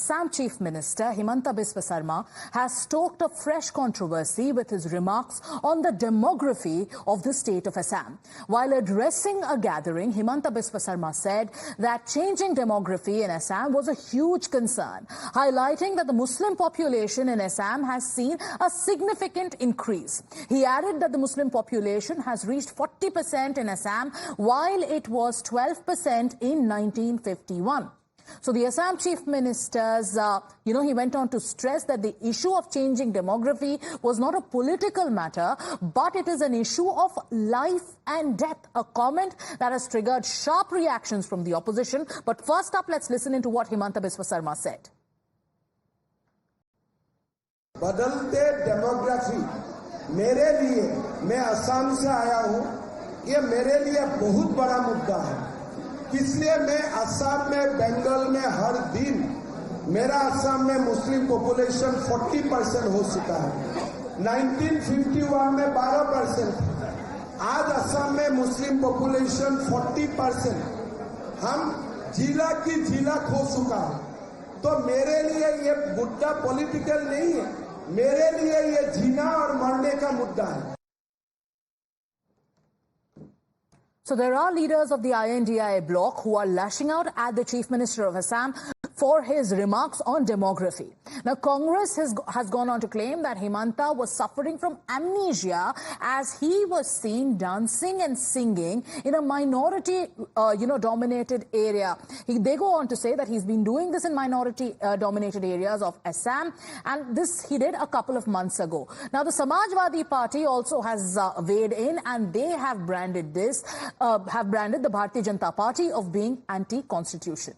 Assam Chief Minister Himanta Biswa Sarma has stoked a fresh controversy with his remarks on the demography of the state of Assam. While addressing a gathering, Himanta Biswa Sarma said that changing demography in Assam was a huge concern, highlighting that the Muslim population in Assam has seen a significant increase. He added that the Muslim population has reached 40% in Assam, while it was 12% in 1951. So the Assam Chief Minister's, he went on to stress that the issue of changing demography was not a political matter, but it is an issue of life and death, a comment that has triggered sharp reactions from the opposition. But first up, let's listen into what Himanta Biswa Sarma said. बदलते demography मेरे लिए, मैं असम से आया हूं, ये मेरे लिए बहुत बड़ा मुद्दा है। इसलिए मैं असम में, बंगाल में हर दिन मेरा असम में मुस्लिम पॉपुलेशन 40% हो चुका है। 1951 में 12%, आज असम में मुस्लिम पॉपुलेशन 40%, हम जिला की जिला खो चुका है। तो मेरे लिए ये मुद्दा पॉलिटिकल नहीं है, मेरे लिए ये जीना और मरने का मुद्दा है। So there are leaders of the INDIA bloc who are lashing out at the Chief Minister of Assam for his remarks on demography. Now, Congress has gone on to claim that Himanta was suffering from amnesia as he was seen dancing and singing in a minority, dominated area. They go on to say that he's been doing this in minority-dominated areas of Assam, and this he did a couple of months ago. Now, the Samajwadi Party also has weighed in, and they have branded the Bharatiya Janata Party of being anti-constitution.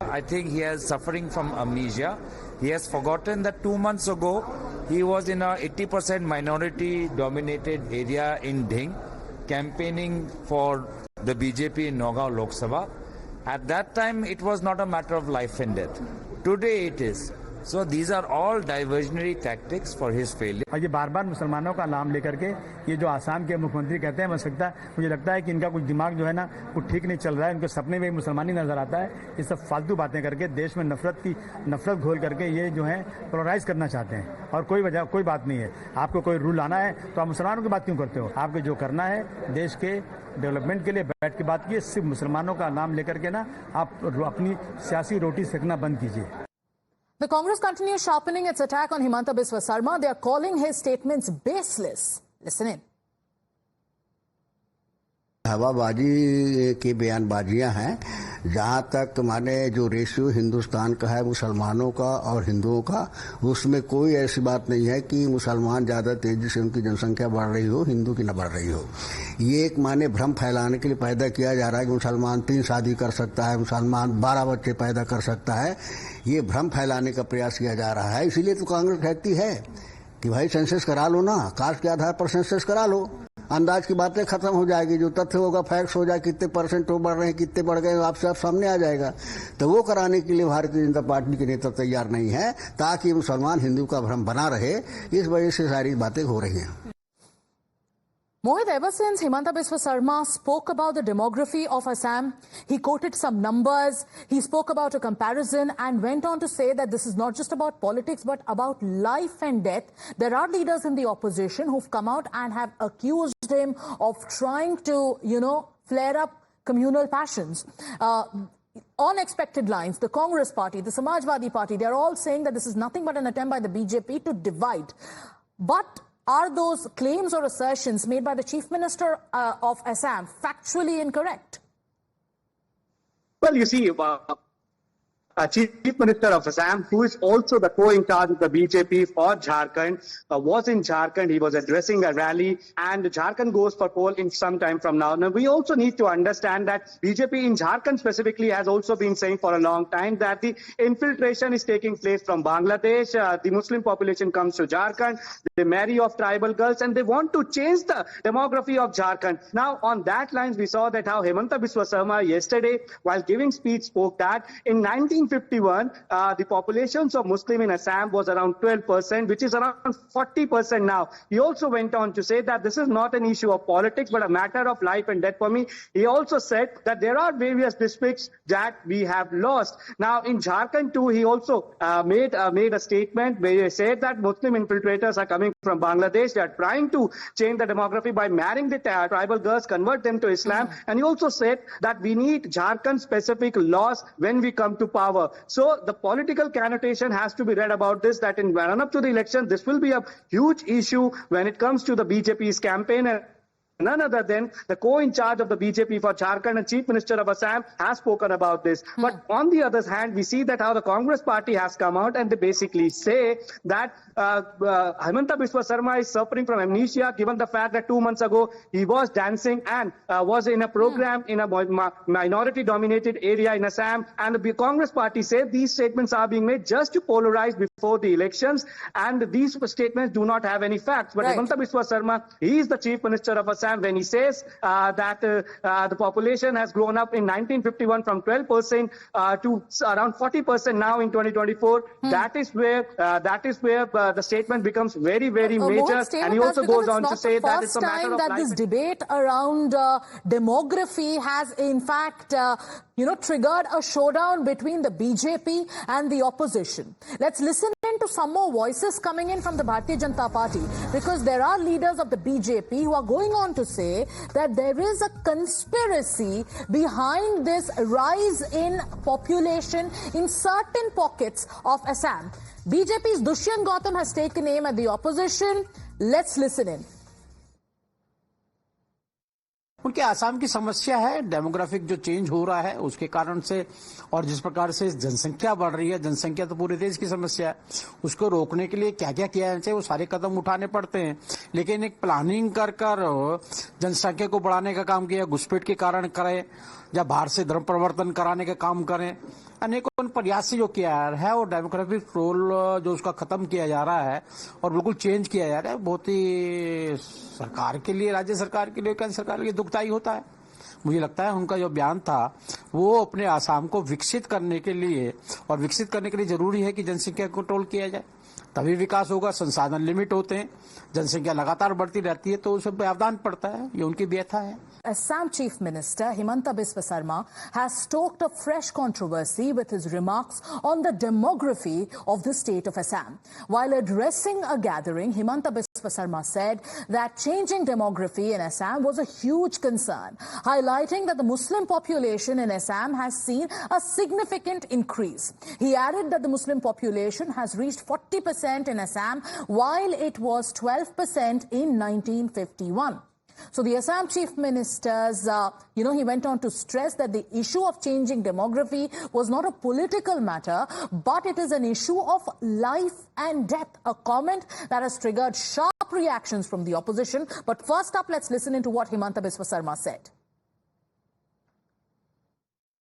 I think he is suffering from amnesia. He has forgotten that 2 months ago he was in a 80% minority dominated area in Dhing, campaigning for the BJP in Nagaon Lok Sabha. At that time it was not a matter of life and death. Today it is. So these are all diversionary tactics for his failure. और ये बार-बार मुसलमानों का नाम लेकर के ये जो आसाम के मुख्यमंत्री कहते हैं, मुझे लगता है कि इनका कुछ दिमाग जो है ना कुछ ठीक नहीं चल रहा है। उनके सपने में मुसलमानी नजर आता है। ये सब फालतू बातें करके देश में नफरत घोल करके ये जो है पोलराइज करना चाहते हैं। और कोई बात नहीं है। आपको कोई रूल लाना है तो आप मुसलमानों की बात क्यों करते हो? आपको जो करना है देश के डेवलपमेंट के लिए बैठ के बात कीजिए। सिर्फ मुसलमानों का नाम लेकर के ना आप अपनी सियासी रोटी सेकना बंद कीजिए। The Congress continues sharpening its attack on Himanta Biswa Sarma. They are calling his statements baseless. Listen in. हवाबाजी की बयानबाजियां हैं। जहां तक माने जो रेशियो हिंदुस्तान का है मुसलमानों का और हिंदुओं का, उसमें कोई ऐसी बात नहीं है कि मुसलमान ज़्यादा तेजी से उनकी जनसंख्या बढ़ रही हो, हिंदू की न बढ़ रही हो। ये एक माने भ्रम फैलाने के लिए पैदा किया जा रहा है कि मुसलमान 3 शादी कर सकता है, मुसलमान 12 बच्चे पैदा कर सकता है। ये भ्रम फैलाने का प्रयास किया जा रहा है। इसीलिए तो कांग्रेस कहती है कि भाई सेंसस करा लो ना, कास्ट के आधार पर सेंसस करा लो, अंदाज की बातें खत्म हो जाएगी। जो तथ्य होगा, फैक्ट्स हो जाए, कितने परसेंट वो बढ़ रहे हैं, कितने बढ़ गए, आपसे आप सामने आ जाएगा। तो वो कराने के लिए भारतीय जनता पार्टी के नेता तैयार नहीं है, ताकि मुसलमान हिंदू का भ्रम बना रहे। इस वजह से सारी बातें हो रही हैं। Mohit, ever since Himanta Biswa Sarma spoke about the demography of Assam, he quoted some numbers, he spoke about a comparison and went on to say that this is not just about politics but about life and death. There are leaders in the opposition who've come out and have accused him of trying to, flare up communal passions. On expected lines, the Congress party, the Samajwadi party, they're all saying that this is nothing but an attempt by the BJP to divide. But are those claims or assertions made by the Chief Minister of Assam factually incorrect? Well, you see, Chief Minister of Assam, who is also the co-in charge of the BJP for Jharkhand, was in Jharkhand. He was addressing a rally, and Jharkhand goes for poll in some time from now. Now, we also need to understand that BJP in Jharkhand specifically has also been saying for a long time that the infiltration is taking place from Bangladesh. The Muslim population comes to Jharkhand, they marry off tribal girls, and they want to change the demography of Jharkhand. Now, on that lines, we saw that how Himanta Biswa Sarma yesterday, while giving speech, spoke that in 1951, the populations of Muslim in Assam was around 12%, which is around 40% now. He also went on to say that this is not an issue of politics, but a matter of life and death for me. He also said that there are various districts that we have lost. Now, in Jharkhand too, he also made a statement where he said that Muslim infiltrators are coming from Bangladesh. They are trying to change the demography by marrying the tribal girls, convert them to Islam. And he also said that we need Jharkhand-specific laws when we come to power. So the political connotation has to be read about this, that in run-up to the election, this will be a huge issue when it comes to the BJP's campaign. And none other than the co-in-charge of the BJP for Jharkhand and Chief Minister of Assam has spoken about this. But on the other hand, we see that how the Congress party has come out and they basically say that Himanta Biswa Sarma is suffering from amnesia, given the fact that 2 months ago he was dancing and was in a program in a minority-dominated area in Assam. And the Congress party said these statements are being made just to polarize before the elections, and these statements do not have any facts. But Himanta Biswa Sarma, he is the Chief Minister of Assam, when he says that the population has grown up in 1951 from 12% to around 40% now in 2024. That is where the statement becomes very, very major. And he also goes on to say that it's a matter of life. That this debate around demography has in fact triggered a showdown between the BJP and the opposition. Let's listen in to some more voices coming in from the Bharatiya Janata Party, because there are leaders of the BJP who are going on to say that there is a conspiracy behind this rise in population in certain pockets of Assam. BJP's Dushyant Gautam has taken aim at the opposition. Let's listen in. उनके आसाम की समस्या है demographic जो change हो रहा है उसके कारण से, और जिस प्रकार से जनसंख्या बढ़ रही है, जनसंख्या तो पूरे देश की समस्या है, उसको रोकने के लिए क्या क्या किया जाना चाहिए वो सारे कदम उठाने पड़ते हैं। लेकिन एक प्लानिंग कर जनसंख्या को बढ़ाने का काम किया, घुसपैठ के कारण करें या बाहर से धर्म परिवर्तन कराने का काम करें, अनेकों प्रयास से जो किया है वो डेमोग्राफिक रोल जो उसका खत्म किया जा रहा है और बिल्कुल चेंज किया जा रहा है, बहुत ही सरकार के लिए, राज्य सरकार के लिए, केंद्र सरकार के लिए दुखदायी होता है। मुझे लगता है उनका जो बयान था वो अपने आसाम को विकसित करने के लिए, और विकसित करने के लिए जरूरी है कि जनसंख्या को कंट्रोल किया जाए, तभी विकास होगा। संसाधन लिमिट होते हैं, जनसंख्या लगातार बढ़ती रहती है तो उसमें व्यवधान पड़ता है, ये उनकी व्यथा है। Assam Chief Minister Himanta Biswa Sarma has stoked a fresh controversy with his remarks on the demography of the state of Assam. While addressing a gathering, Himanta Biswa Sarma said that changing demography in Assam was a huge concern, highlighting that the Muslim population in Assam has seen a significant increase. He added that the Muslim population has reached 40% in Assam, while it was 12% in 1951. So the Assam Chief Minister's, he went on to stress that the issue of changing demography was not a political matter, but it is an issue of life and death, a comment that has triggered sharp reactions from the opposition. But first up, let's listen into what Himanta Biswa Sarma said.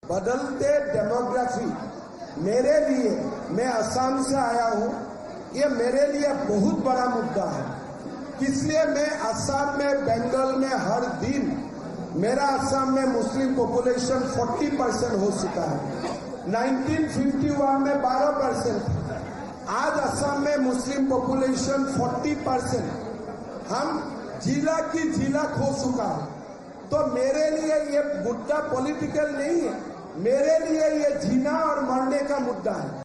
बदलते demography मेरे लिए, मैं असम से आया हूं, ये मेरे लिए बहुत बड़ा मुद्दा है। इसलिए मैं असम में, बंगाल में हर दिन, मेरा असम में मुस्लिम पॉपुलेशन 40% हो चुका है। 1951 में 12%, आज असम में मुस्लिम पॉपुलेशन 40%, हम जिला की जिला खो चुका है। तो मेरे लिए ये मुद्दा पॉलिटिकल नहीं है, मेरे लिए ये जीना और मरने का मुद्दा है।